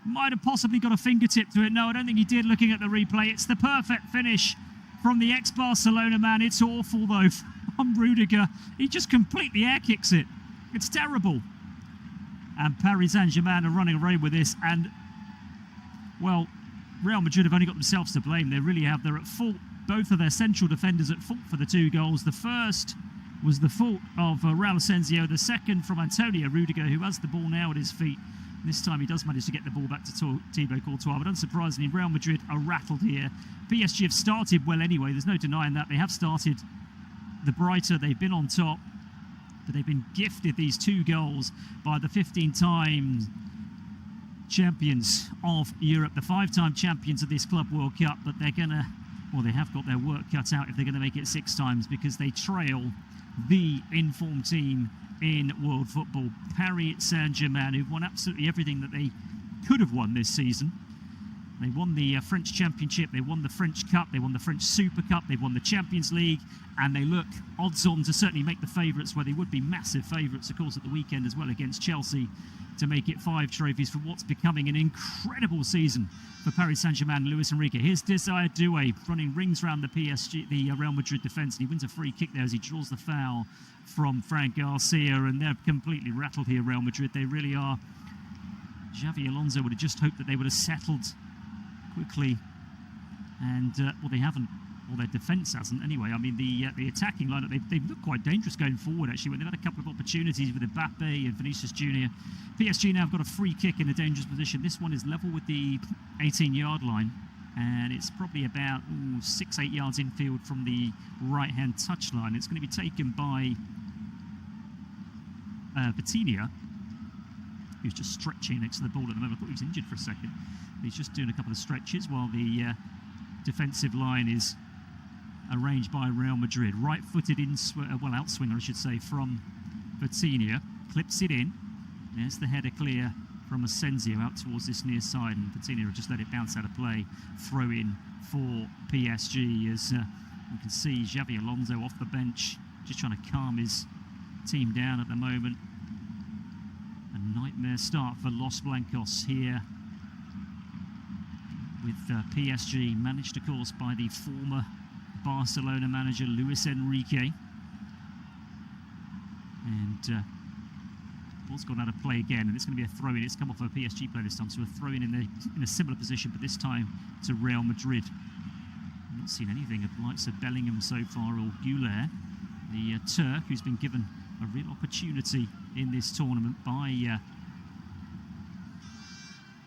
Might have possibly got a fingertip to it. No, I don't think he did, looking at the replay. It's the perfect finish from the ex-Barcelona man. It's awful, though, from Rudiger. He just completely air kicks it. It's terrible. And Paris Saint-Germain are running away with this. And, well, Real Madrid have only got themselves to blame. They really have. They're at fault. Both of their central defenders at fault for the 2 goals. The first was the fault of Raul Asensio. The second from Antonio Rudiger, who has the ball now at his feet. This time he does manage to get the ball back to Thibaut Courtois, but unsurprisingly, Real Madrid are rattled here. PSG have started well anyway, there's no denying that. They have started the brighter, they've been on top, but they've been gifted these 2 goals by the 15-time champions of Europe, the 5-time champions of this Club World Cup, but they're going to, well, they have got their work cut out if they're going to make it 6 times, because they trail the informed team in world football, Paris Saint-Germain, who've won absolutely everything that they could have won this season. They won the French Championship, they won the French Cup, they won the French Super Cup, they won the Champions League, and they look odds-on to certainly make the favourites, where they would be massive favourites, of course, at the weekend as well against Chelsea, to make it 5 trophies for what's becoming an incredible season for Paris Saint-Germain and Luis Enrique. Here's Desire Doué running rings around the PSG, the Real Madrid defence, and he wins a free kick there as he draws the foul from Frank Garcia, and they're completely rattled here, Real Madrid. They really are. Xavi Alonso would have just hoped that they would have settled quickly, and well, they haven't. Well, their defence hasn't anyway. I mean, the attacking lineup, they've looked quite dangerous going forward, actually, when they've had a couple of opportunities with Mbappe and Vinicius Junior. PSG now have got a free kick in a dangerous position. This one is level with the 18-yard line, and it's probably about 6-8 yards infield from the right-hand touchline. It's going to be taken by Vitinha, who's just stretching next to the ball at the moment. I thought he was injured for a second. He's just doing a couple of stretches while the defensive line is arranged by Real Madrid. Right-footed outswinger, I should say, from Vitinha. Clips it in. There's the header clear from Asensio out towards this near side, and Vitinha will just let it bounce out of play. Throw in for PSG, as you can see Xavi Alonso off the bench, just trying to calm his team down at the moment. A nightmare start for Los Blancos here, with PSG managed, of course, by the former Barcelona manager Luis Enrique. And ball's gone out of play again, and it's going to be a throw-in. It's come off a PSG player this time, so a throw-in in a similar position, but this time to Real Madrid. I've not seen anything of the likes of Bellingham so far, or Güler, the Turk, who's been given a real opportunity in this tournament by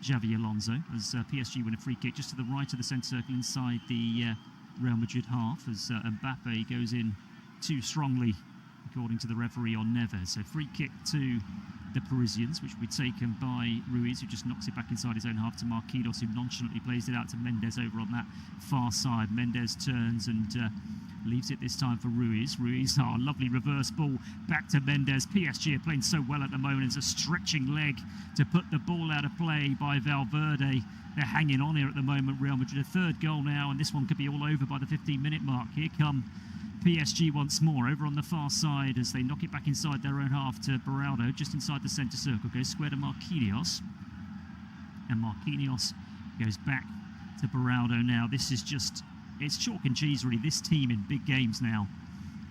Xavi Alonso, as PSG win a free kick just to the right of the centre circle inside the Real Madrid half, as Mbappe goes in too strongly, according to the referee, on Neves. So free kick to the Parisians, which will be taken by Ruiz, who just knocks it back inside his own half to Marquinhos, who nonchalantly plays it out to Mendes over on that far side. Mendes turns and leaves it this time for Ruiz. Ruiz, lovely reverse ball back to Mendes. PSG are playing so well at the moment. It's a stretching leg to put the ball out of play by Valverde. They're hanging on here at the moment, Real Madrid. A 3rd goal now, and this one could be all over by the 15-minute mark. Here come PSG once more over on the far side as they knock it back inside their own half to Beraldo, just inside the centre circle. Goes square to Marquinhos, and Marquinhos goes back to Beraldo now. This is just, it's chalk and cheese really. This team in big games now,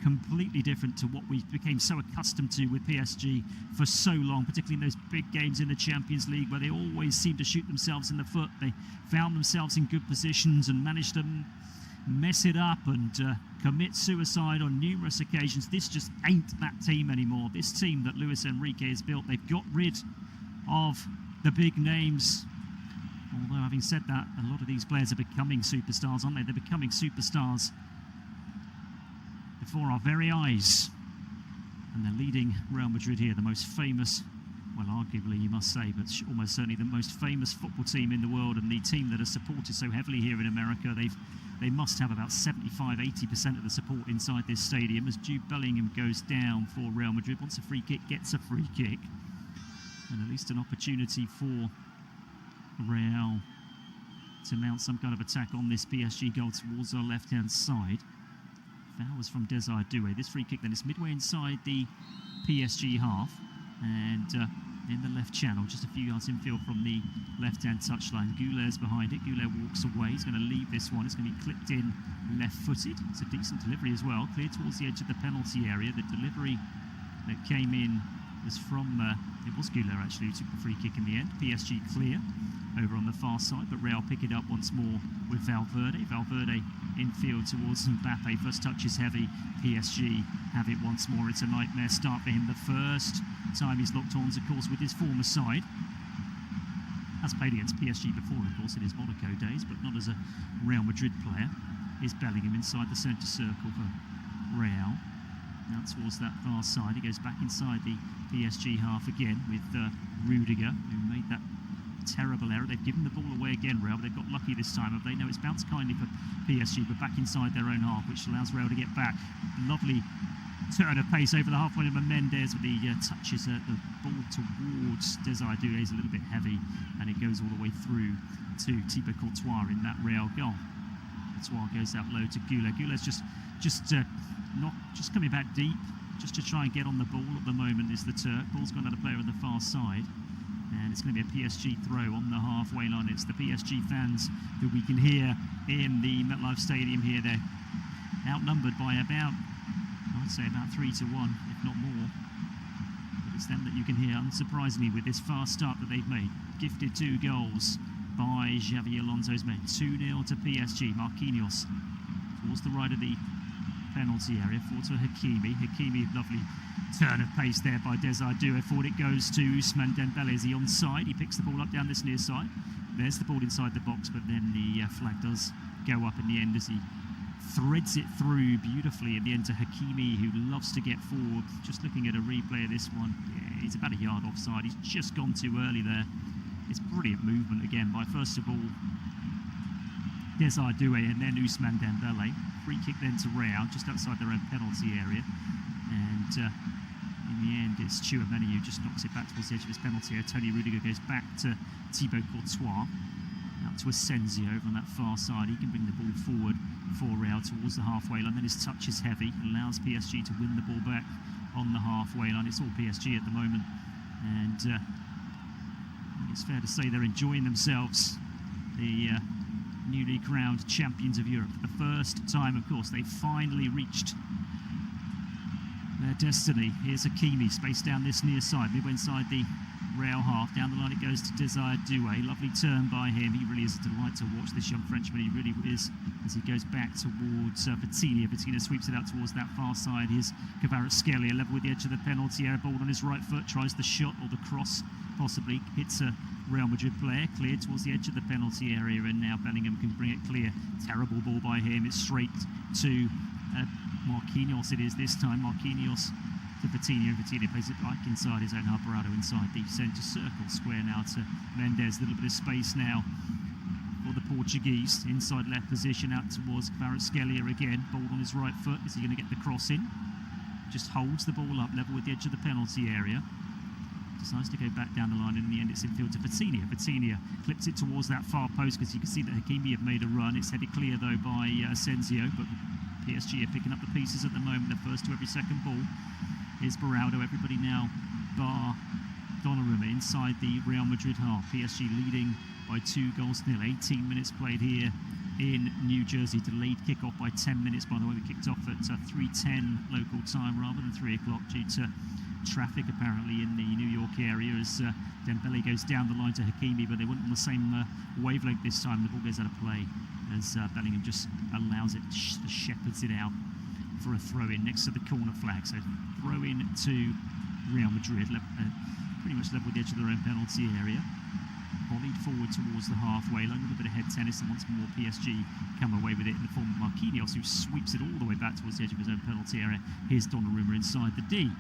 completely different to what we became so accustomed to with PSG for so long, particularly in those big games in the Champions League, where they always seem to shoot themselves in the foot. They found themselves in good positions and managed to mess it up and commit suicide on numerous occasions. This just ain't that team anymore. This team that Luis Enrique has built, they've got rid of the big names. Although, having said that, a lot of these players are becoming superstars, aren't they? They're becoming superstars before our very eyes. And they're leading Real Madrid here, the most famous, well, arguably you must say, but almost certainly the most famous football team in the world, and the team that is supported so heavily here in America. They must have about 75-80% of the support inside this stadium, as Jude Bellingham goes down for Real Madrid. Wants a free kick, gets a free kick, and at least an opportunity for Real to mount some kind of attack on this PSG goal towards our left-hand side. Foul was from Desire Doué. This free kick then is midway inside the PSG half, and in the left channel, just a few yards infield from the left-hand touchline. Goulet's behind it. Goulet walks away. He's going to leave this one. It's going to be clipped in left-footed. It's a decent delivery as well. Clear towards the edge of the penalty area. The delivery that came in was from, it was Goulet actually who took the free kick in the end. PSG clear over on the far side, but Real pick it up once more with Valverde. Valverde infield towards Mbappe. First touch is heavy. PSG have it once more. It's a nightmare start for him. The first time he's locked horns, of course, with his former side. Has played against PSG before, of course, in his Monaco days, but not as a Real Madrid player. Is Bellingham inside the centre circle for Real. Now towards that far side, he goes back inside the PSG half again with Rudiger, who made that terrible error. They've given the ball away again, Real, but they've got lucky this time. They know it's bounced kindly for PSG, but back inside their own half, which allows Real to get back. Lovely turn of pace over the halfway line. Mendes with the touches the ball towards Desire Doué is a little bit heavy, and it goes all the way through to Thibaut Courtois in that Real goal. Courtois goes out low to Goulet. Goulet's just coming back deep, just to try and get on the ball at the moment is the Turk. Ball's gone out of play on the far side, and it's going to be a PSG throw on the halfway line. It's the PSG fans who we can hear in the MetLife Stadium here. They're outnumbered by about, I'd say about 3-1, if not more. But it's them that you can hear, unsurprisingly, with this fast start that they've made. Gifted 2 goals by Xavi Alonso's men. 2-0 to PSG. Marquinhos towards the right of the penalty area, forward to Hakimi. Hakimi, lovely turn of pace there by Desire Doué. Forward it goes to Ousmane Dembele. Is he onside? He picks the ball up down this near side. There's the ball inside the box, but then the flag does go up in the end as he threads it through beautifully at the end to Hakimi, who loves to get forward. Just looking at a replay of this one, yeah, he's about a yard offside. He's just gone too early there. It's brilliant movement again by, first of all, Desire Doué and then Ousmane Dembele. Free kick then to Real, just outside their own penalty area. And in the end, it's Tchouaméni who just knocks it back towards the edge of his penalty area. Tony Rudiger goes back to Thibaut Courtois. Out to Asensio over on that far side. He can bring the ball forward for Real towards the halfway line. Then his touch is heavy. Allows PSG to win the ball back on the halfway line. It's all PSG at the moment. And it's fair to say they're enjoying themselves. The newly crowned champions of Europe. For the first time, of course, they finally reached their destiny. Here's Hakimi, spaced down this near side, midway inside the Real half. Down the line it goes to Desire Doué. Lovely turn by him. He really is a delight to watch, this young Frenchman. He really is, as he goes back towards Vitinha. Vitinha sweeps it out towards that far side. Here's Kvaratskhelia, level with the edge of the penalty area. Ball on his right foot, tries the shot or the cross, possibly. Hits a Real Madrid player, clear towards the edge of the penalty area, and now Bellingham can bring it clear. Terrible ball by him. It's straight to Marquinhos. It is this time. Marquinhos to Vitinha. Vitinha plays it back inside his own half. Barado inside the centre circle. Square now to Mendes. A little bit of space now for the Portuguese. Inside left position out towards Kvaratskhelia again. Ball on his right foot. Is he going to get the cross in? Just holds the ball up level with the edge of the penalty area. Decides to go back down the line, and in the end it's infield to Vitinha. Vitinha clips it towards that far post because you can see that Hakimi have made a run. It's headed clear though by Asensio, but PSG are picking up the pieces at the moment. They're first to every second ball. Here's Baraldo. Everybody now bar Donnarumma inside the Real Madrid half. PSG leading by 2-0. 18 minutes played here in New Jersey. Delayed kickoff by 10 minutes, by the way. We kicked off at 3:10 local time rather than 3 o'clock due to traffic apparently in the New York area as Dembele goes down the line to Hakimi, but they weren't on the same wavelength this time. The ball goes out of play as Bellingham just allows it, shepherds it out for a throw-in next to the corner flag. So throw-in to Real Madrid, pretty much level with the edge of their own penalty area. Volleyed forward towards the halfway line, a little bit of head tennis, and once more PSG come away with it in the form of Marquinhos, who sweeps it all the way back towards the edge of his own penalty area. Here's Donnarumma inside the D.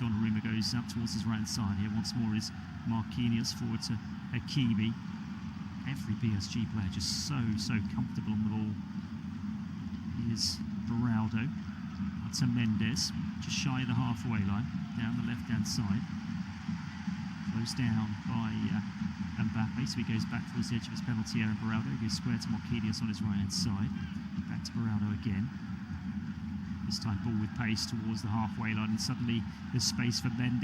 Donnarumma goes up towards his right side here. Once more is Marquinhos forward to Hakimi. Every PSG player just so comfortable on the ball. Here's Baraldo. That's a Mendes, just shy of the halfway line, down the left-hand side. Close down by Mbappe, so he goes back towards the edge of his penalty area, and Baraldo goes square to Marquinhos on his right-hand side. Back to Baraldo again. This time ball with pace towards the halfway line, and suddenly there's space for Mendes.